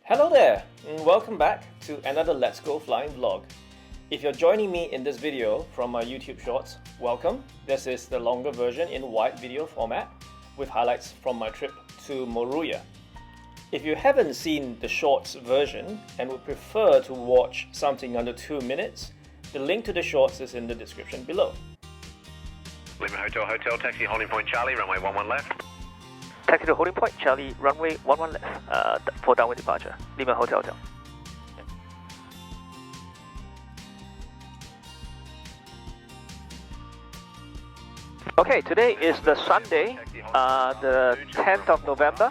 Hello there, and welcome back to another Let's Go Flying vlog. If you're joining me in this video from my YouTube shorts, welcome. This is the longer version in wide video format with highlights from my trip to Moruya. If you haven't seen the shorts version and would prefer to watch something under 2 minutes, the link to the shorts is in the description below. Lima Hotel, taxi holding point Charlie, runway 11 left. Taxi to holding point Charlie, runway 11 left for downwind departure. Lima Hotel. Okay, today is the Sunday, the 10th of November.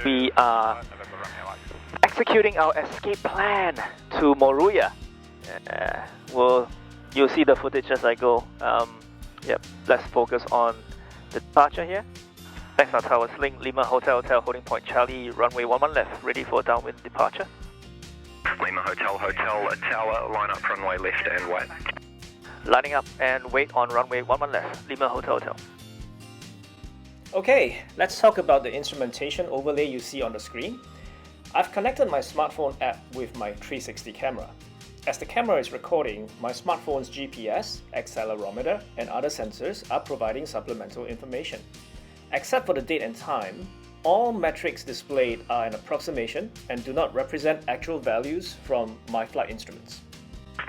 We are executing our escape plan to Moruya. You'll see the footage as I go. Let's focus on the departure here. Bankstown Towers Link, Lima Hotel, holding point Charlie, runway 11 left, ready for downwind departure. Lima Hotel, tower, line up runway left and wait. Lining up and wait on runway 11 left, Lima Hotel. Okay, let's talk about the instrumentation overlay you see on the screen. I've connected my smartphone app with my 360 camera. As the camera is recording, my smartphone's GPS, accelerometer, and other sensors are providing supplemental information. Except for the date and time, all metrics displayed are an approximation and do not represent actual values from my flight instruments.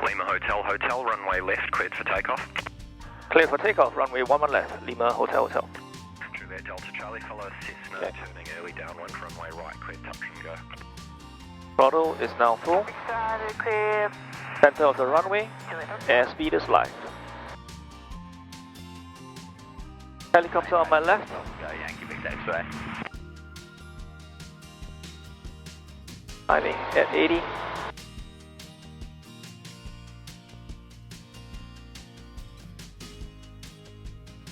Lima Hotel, runway left, cleared for takeoff. Clear for takeoff, runway 11 left, Lima Hotel. Juliet Delta Charlie, follow Cessna, turning early downwind, runway right, cleared, touch and go. Throttle is now full. Center of the runway, airspeed is light. Helicopter on my left. Yankee Victor X-ray. Climbing at 80.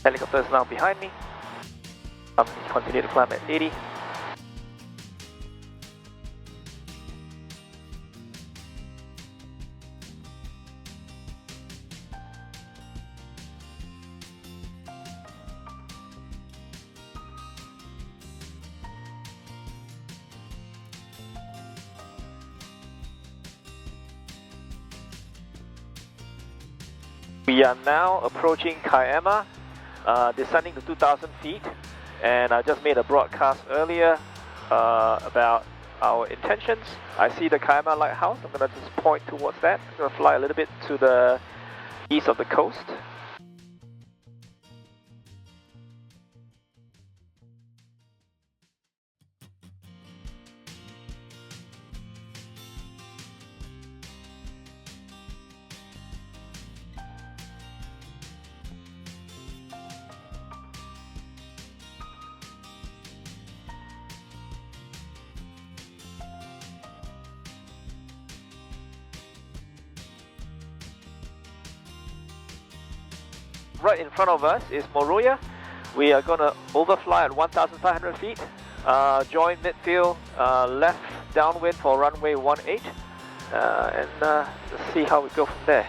Helicopter is now behind me. Continue to climb at 80. We are now approaching Kiama, descending to 2,000 feet, and I just made a broadcast earlier about our intentions. I see the Kiama lighthouse. I'm going to just point towards that. I'm going to fly a little bit to the east of the coast. Right in front of us is Moruya. We are going to overfly at 1,500 feet, join midfield, left downwind for runway 18, and let's see how we go from there.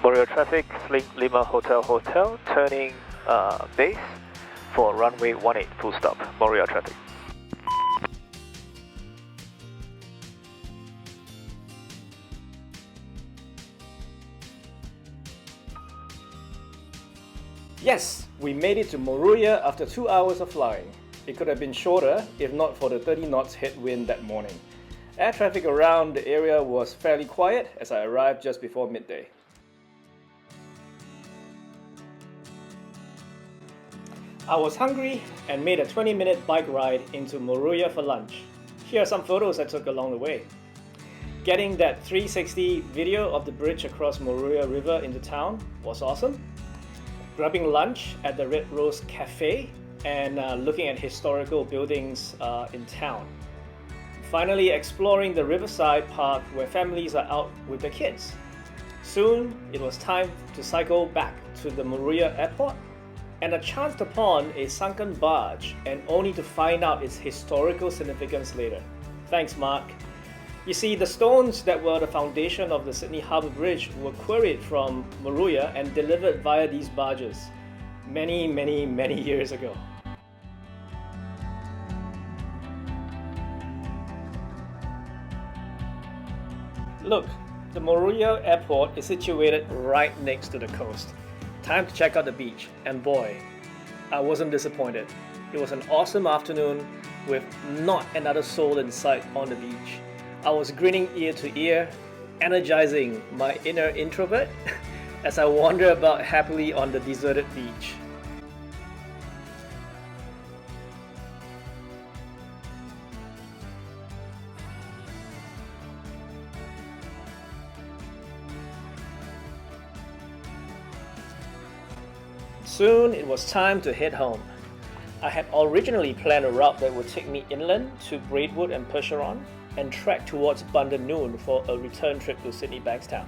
Moruya traffic, Link Lima Hotel, turning base for runway 18, full stop, Moruya traffic. Yes, we made it to Moruya after 2 hours of flying. It could have been shorter if not for the 30 knots headwind that morning. Air traffic around the area was fairly quiet as I arrived just before midday. I was hungry and made a 20-minute bike ride into Moruya for lunch. Here are some photos I took along the way. Getting that 360 video of the bridge across Moruya River into town was awesome. Grabbing lunch at the Red Rose Cafe and looking at historical buildings in town. Finally exploring the riverside park where families are out with their kids. Soon, it was time to cycle back to the Moruya airport and I chanced upon a sunken barge and only to find out its historical significance later. Thanks, Mark. You see, the stones that were the foundation of the Sydney Harbour Bridge were quarried from Moruya and delivered via these barges many years ago. Look, the Moruya airport is situated right next to the coast. Time to check out the beach, and boy, I wasn't disappointed. It was an awesome afternoon with not another soul in sight on the beach. I was grinning ear to ear, energizing my inner introvert as I wander about happily on the deserted beach. Soon it was time to head home. I had originally planned a route that would take me inland to Braidwood and Percheron and trek towards Bundanoon for a return trip to Sydney Bankstown.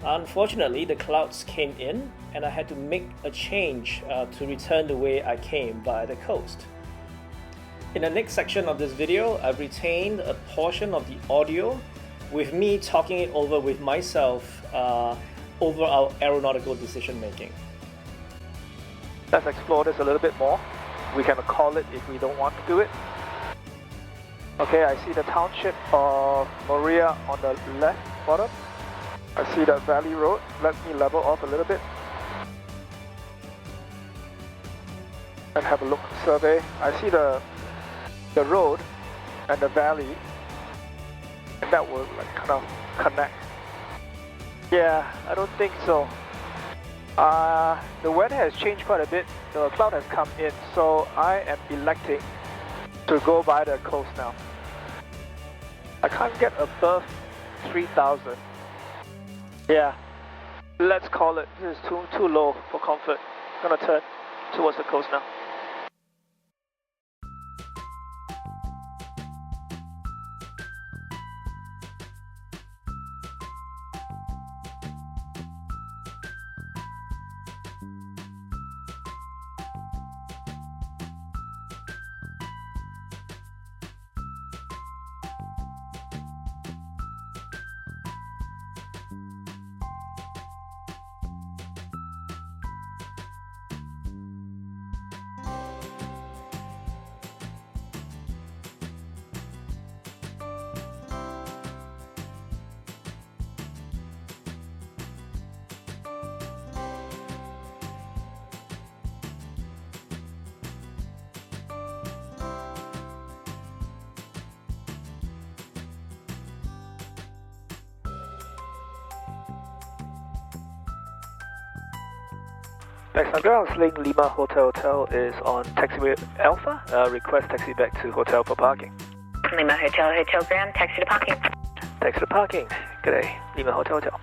Unfortunately, the clouds came in and I had to make a change to return the way I came by the coast. In the next section of this video, I've retained a portion of the audio with me talking it over with myself over our aeronautical decision making. Let's explore this a little bit more. We can call it if we don't want to do it. Okay, I see the township of Moruya on the left bottom. I see the valley road. Let me level off a little bit and have a look, survey. I see the road and the valley, and that will like kind of connect. Yeah, I don't think so. The weather has changed quite a bit. The cloud has come in, so I am electing to go by the coast now. I can't get above 3,000. Yeah, let's call it. This is too low for comfort. I'm gonna turn towards the coast now. Next ground, Sling Lima Hotel is on taxiway Alpha. Request taxi back to hotel for parking. Lima Hotel Ground, taxi to parking. Taxi to parking. G'day, Lima Hotel.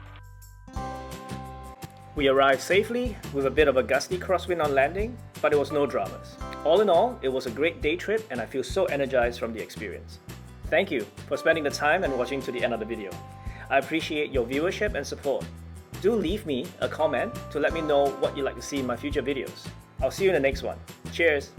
We arrived safely with a bit of a gusty crosswind on landing, but it was no dramas. All in all, it was a great day trip and I feel so energized from the experience. Thank you for spending the time and watching to the end of the video. I appreciate your viewership and support. Do leave me a comment to let me know what you'd like to see in my future videos. I'll see you in the next one. Cheers!